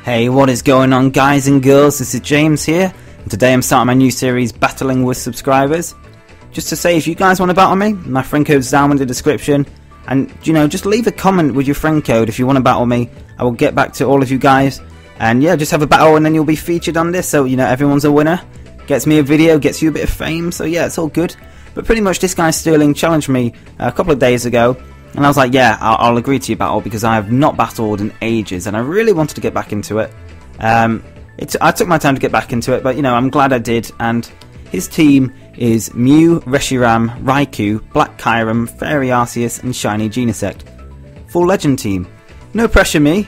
Hey, what is going on, guys and girls? This is James here, and today I'm starting my new series, Battling with Subscribers. Just to say, if you guys want to battle me, my friend code's down in the description, and just leave a comment with your friend code if you want to battle me. I will get back to all of you guys, and yeah, just have a battle and then you'll be featured on this, so everyone's a winner. Gets me a video, gets you a bit of fame, so yeah, it's all good. But pretty much this guy Sterling challenged me a couple of days ago, and I was like, yeah, I'll agree to your battle because I have not battled in ages and I really wanted to get back into it. I took my time to get back into it, but I'm glad I did. And his team is Mew, Reshiram, Raikou, Black Kyurem, Fairy Arceus and Shiny Genesect. Full legend team. No pressure me,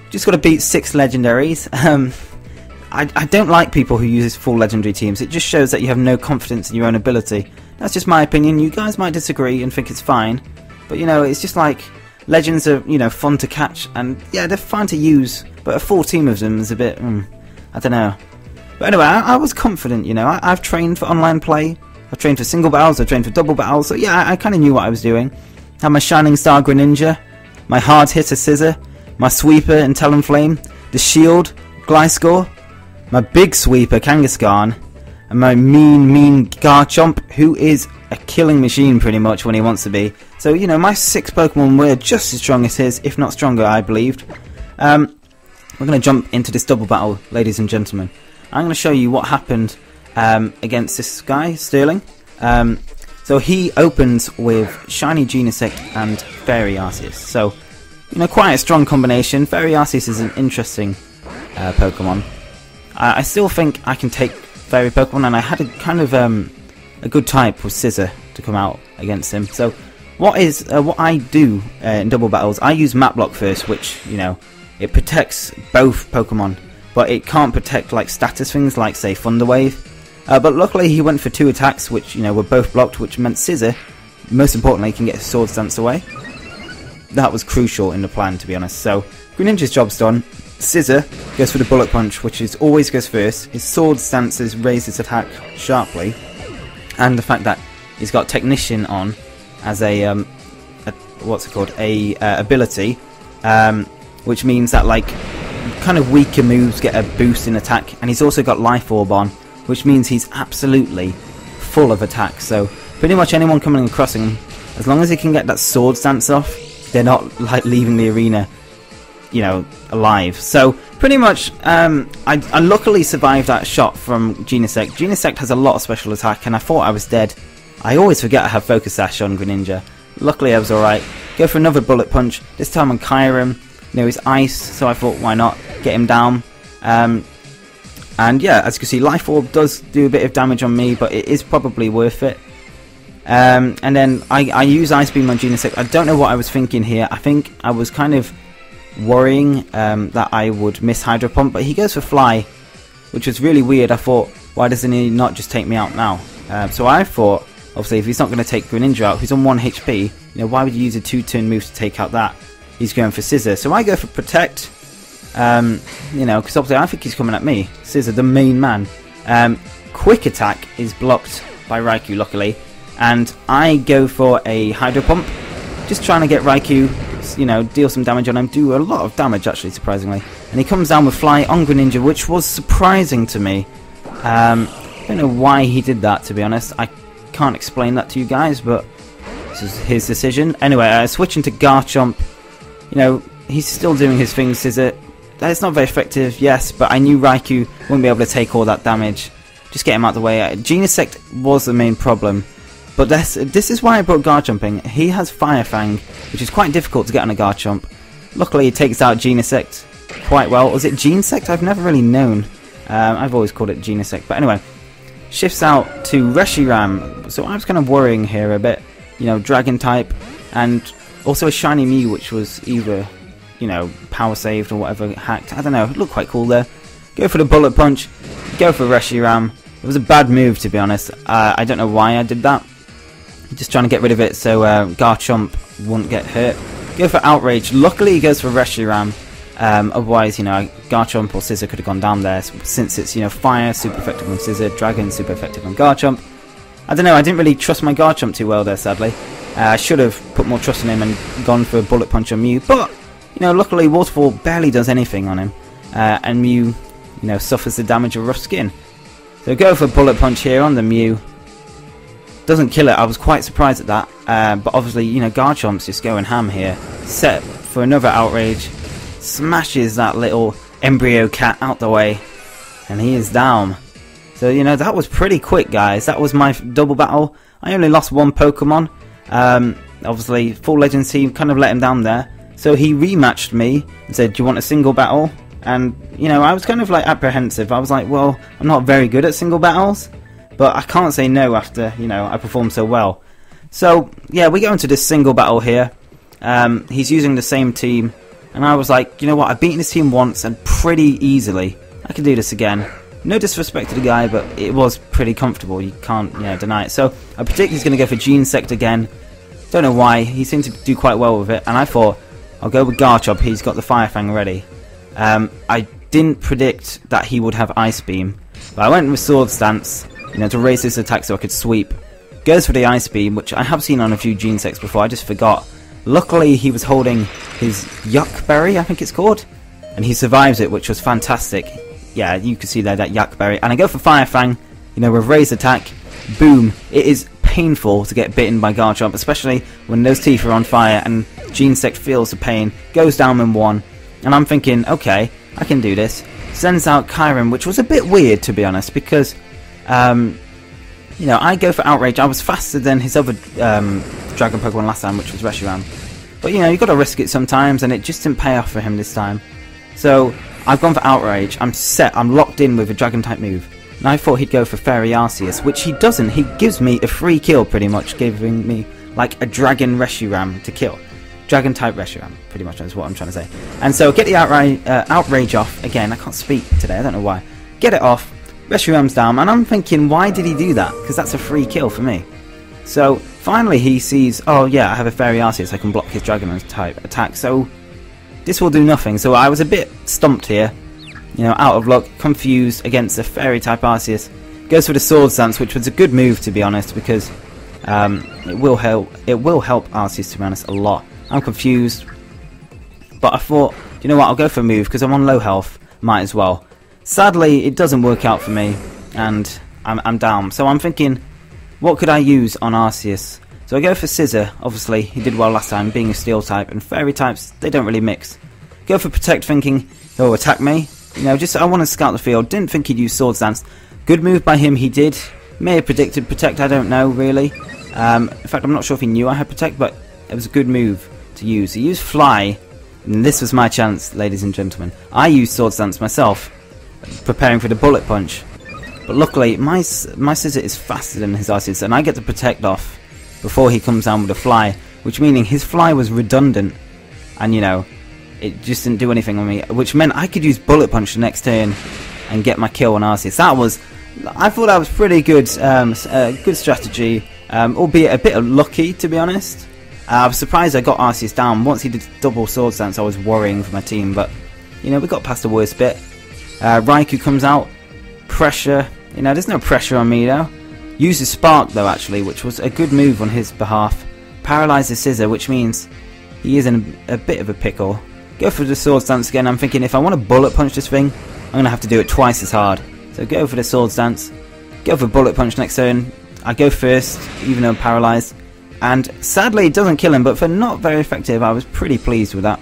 just got to beat 6 legendaries. I don't like people who use full legendary teams. It just shows that you have no confidence in your own ability. That's just my opinion. You guys might disagree and think it's fine. But it's just like legends are fun to catch, and yeah, they're fun to use, but a full team of them is a bit I don't know. But anyway, I was confident. I've trained for online play, I've trained for single battles, I've trained for double battles, so yeah, I kind of knew what I was doing. Had my Shining Star Greninja, my hard hitter Scizor, my sweeper and Talonflame, the shield Gliscor, my big sweeper Kangaskhan, and my mean Garchomp, who is a killing machine pretty much when he wants to be. So my 6 Pokemon were just as strong as his, if not stronger, I believed. We're going to jump into this double battle, ladies and gentlemen. I'm going to show you what happened against this guy, Sterling. So he opens with Shiny Genesect and Fairy Arceus. So, quite a strong combination. Fairy Arceus is an interesting Pokemon. I still think I can take Fairy Pokemon, and I had a kind of a good type with Scizor to come out against him. So what I do in double battles, I use Map Block first, which it protects both Pokemon, but it can't protect like status things like say Thunder Wave. But luckily he went for 2 attacks which were both blocked, which meant Scizor, most importantly, can get his Swords Dance away. That was crucial in the plan, to be honest. So Greninja's job's done. Scizor goes for the Bullet Punch, which always goes first. His Swords Dances raise his attack sharply, and the fact that he's got Technician on as a what's it called, a ability, which means that like kind of weaker moves get a boost in attack, and he's also got Life Orb on, which means he's absolutely full of attack. So pretty much anyone coming across him, as long as he can get that Swords Dance off, they're not like leaving the arena alive. So pretty much I luckily survived that shot from Genesect. Genesect has a lot of special attack, and I thought I was dead. I always forget I have Focus Sash on Greninja. Luckily I was alright. Go for another Bullet Punch, this time on Kyurem. He's ice, so I thought why not get him down. And yeah, as you can see, Life Orb does do a bit of damage on me, but it is probably worth it. And then I use Ice Beam on Genesect. I don't know what I was thinking here. I think I was kind of worrying that I would miss Hydro Pump, but he goes for Fly, which was really weird. I thought, why doesn't he not just take me out now? So I thought, obviously, if he's not going to take Greninja out, who's on 1 HP, why would you use a 2-turn move to take out that? He's going for Scizor. So I go for Protect, because obviously I think he's coming at me. Scizor, the main man. Quick Attack is blocked by Raikou, luckily, and I go for a Hydro Pump, just trying to get Raikou, deal some damage on him, do a lot of damage actually, surprisingly. And he comes down with Fly on Greninja, which was surprising to me. I don't know why he did that, to be honest. I can't explain that to you guys, but this is his decision. Anyway, switching to Garchomp, he's still doing his thing, Scizor. It's not very effective, yes, but I knew Raikou wouldn't be able to take all that damage. Just get him out of the way. Genesect was the main problem. But this is why I brought Garchomp in. He has Fire Fang, which is quite difficult to get on a Garchomp. Luckily, he takes out Genesect quite well. Was it Genesect? I've never really known. I've always called it Genesect. But anyway, shifts out to Reshiram. So I was kind of worrying here a bit. Dragon type, and also a Shiny Mew, which was either, power saved or whatever, hacked. I don't know. It looked quite cool there. Go for the Bullet Punch. Go for Reshiram. It was a bad move, to be honest. I don't know why I did that. Just trying to get rid of it so Garchomp won't get hurt. Go for Outrage. Luckily he goes for Reshiram. Otherwise, Garchomp or Scizor could have gone down there, since it's, Fire, super effective on Scizor, Dragon, super effective on Garchomp. I don't know, I didn't really trust my Garchomp too well there, sadly. I should have put more trust in him and gone for a Bullet Punch on Mew, but, luckily Waterfall barely does anything on him. and Mew, you know, suffers the damage of Rough Skin. So go for Bullet Punch here on the Mew. Doesn't kill it. I was quite surprised at that, but obviously, you know, Garchomp's just going ham here. Set for another Outrage, smashes that little embryo cat out the way, and he is down. So, you know, that was pretty quick, guys. That was my double battle. I only lost one Pokemon. Obviously, Full Legends team kind of let him down there. So he rematched me and said, do you want a single battle? And, you know, I was kind of like apprehensive. I was like, well, I'm not very good at single battles, but I can't say no after, you know, I performed so well. So, yeah, we go into this single battle here. He's using the same team. And I was like, you know what, I've beaten this team once and pretty easily. I can do this again. No disrespect to the guy, but it was pretty comfortable. You can't, you know, deny it. So I predict he's going to go for Genesect again. Don't know why. He seemed to do quite well with it. And I thought, I'll go with Garchomp. He's got the Fire Fang ready. I didn't predict that he would have Ice Beam. But I went with Sword Stance, you know, to raise his attack so I could sweep. Goes for the Ice Beam, which I have seen on a few Genesects before. I just forgot. Luckily, he was holding his Yuck Berry, I think it's called. And he survives it, which was fantastic. Yeah, you can see there that Yuck Berry. And I go for Fire Fang, you know, with raised attack. Boom. It is painful to get bitten by Garchomp, especially when those teeth are on fire and Genesect feels the pain. Goes down in one. And I'm thinking, okay, I can do this. Sends out Kyurem, which was a bit weird, to be honest, because, you know, I go for Outrage. I was faster than his other Dragon Pokemon last time, which was Reshiram. But, you know, you've got to risk it sometimes, and it just didn't pay off for him this time. So, I've gone for Outrage. I'm set. I'm locked in with a Dragon-type move. And I thought he'd go for Fairy Arceus, which he doesn't. He gives me a free kill, pretty much, giving me, like, a Dragon Reshiram to kill. Dragon-type Reshiram, pretty much, is what I'm trying to say. And so, get the Outrage off. Again, I can't speak today. I don't know why. Get it off. Reshiram's down. And I'm thinking, why did he do that? Because that's a free kill for me. So, finally he sees, oh yeah, I have a Fairy Arceus, I can block his Dragon-type attack, so this will do nothing. So I was a bit stumped here, you know, out of luck, confused against a Fairy-type Arceus. Goes for the Sword Stance, which was a good move, to be honest, because it will help Arceus, to be honest, a lot. I'm confused, but I thought, you know what, I'll go for a move, because I'm on low health, might as well. Sadly, it doesn't work out for me, and I'm down, so I'm thinking, what could I use on Arceus? So I go for Scissor. Obviously, he did well last time, being a Steel type, and Fairy types, they don't really mix. Go for Protect, thinking he'll attack me. You know, just I want to scout the field. Didn't think he'd use Sword Stance. Good move by him, he did. May have predicted Protect, I don't know, really. In fact, I'm not sure if he knew I had Protect, but it was a good move to use. He used Fly, and this was my chance, ladies and gentlemen. I used Sword Stance myself, preparing for the Bullet Punch. But luckily, my Scissor is faster than his Arceus, and I get to Protect off before he comes down with a Fly, which meaning his Fly was redundant, and you know, it just didn't do anything on me, which meant I could use Bullet Punch the next turn and get my kill on Arceus. I thought that was pretty good, good strategy, albeit a bit lucky, to be honest. I was surprised I got Arceus down. Once he did double Sword Stance, I was worrying for my team, but you know, we got past the worst bit. Raikou comes out. Pressure, you know, there's no pressure on me though. Uses Spark though, actually, which was a good move on his behalf. Paralyzes Scissor, which means he is in a bit of a pickle. Go for the Sword Stance again. I'm thinking if I want to Bullet Punch this thing, I'm going to have to do it twice as hard. So go for the Sword Stance. Go for Bullet Punch next turn. I go first, even though I'm paralyzed. And sadly, it doesn't kill him, but for not very effective, I was pretty pleased with that.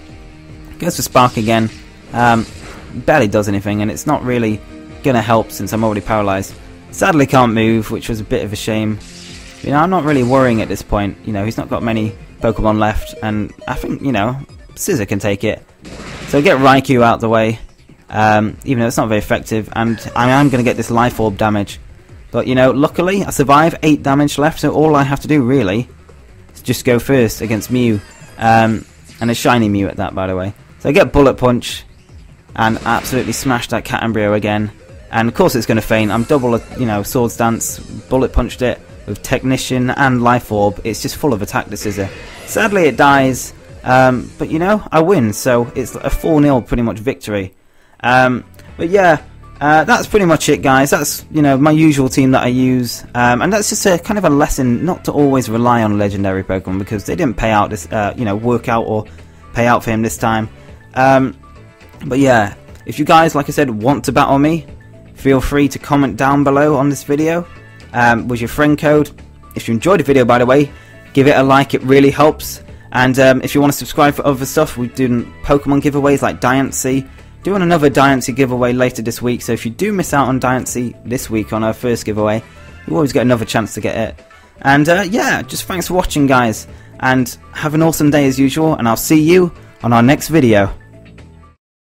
Goes for Spark again. Barely does anything, and it's not really gonna help since I'm already paralyzed. Sadly can't move, which was a bit of a shame. You know, I'm not really worrying at this point. You know, he's not got many Pokemon left, and I think, you know, Scissor can take it. So get Raikou out the way, even though it's not very effective, and I am gonna get this Life Orb damage. But you know, luckily I survive, 8 damage left, so all I have to do really is just go first against Mew, and a shiny Mew at that, by the way. So I get Bullet Punch and absolutely smash that cat embryo again. And of course it's going to faint. I'm double, you know, Sword Stance, Bullet Punched it with Technician and Life Orb. It's just full of attack, the Scissor. Sadly it dies, but you know, I win, so it's a 4-0 pretty much victory. But yeah, that's pretty much it, guys. That's, you know, my usual team that I use, and that's just a kind of a lesson not to always rely on legendary Pokemon, because they didn't pay out this, you know, work out or pay out for him this time. But yeah, if you guys, like I said, want to battle me, feel free to comment down below on this video with your friend code. If you enjoyed the video, by the way, give it a like, it really helps. And if you want to subscribe for other stuff, we're doing Pokemon giveaways like Diancie. Doing another Diancie giveaway later this week, so if you do miss out on Diancie this week on our first giveaway, you always get another chance to get it. And yeah, just thanks for watching, guys, and have an awesome day as usual, and I'll see you on our next video.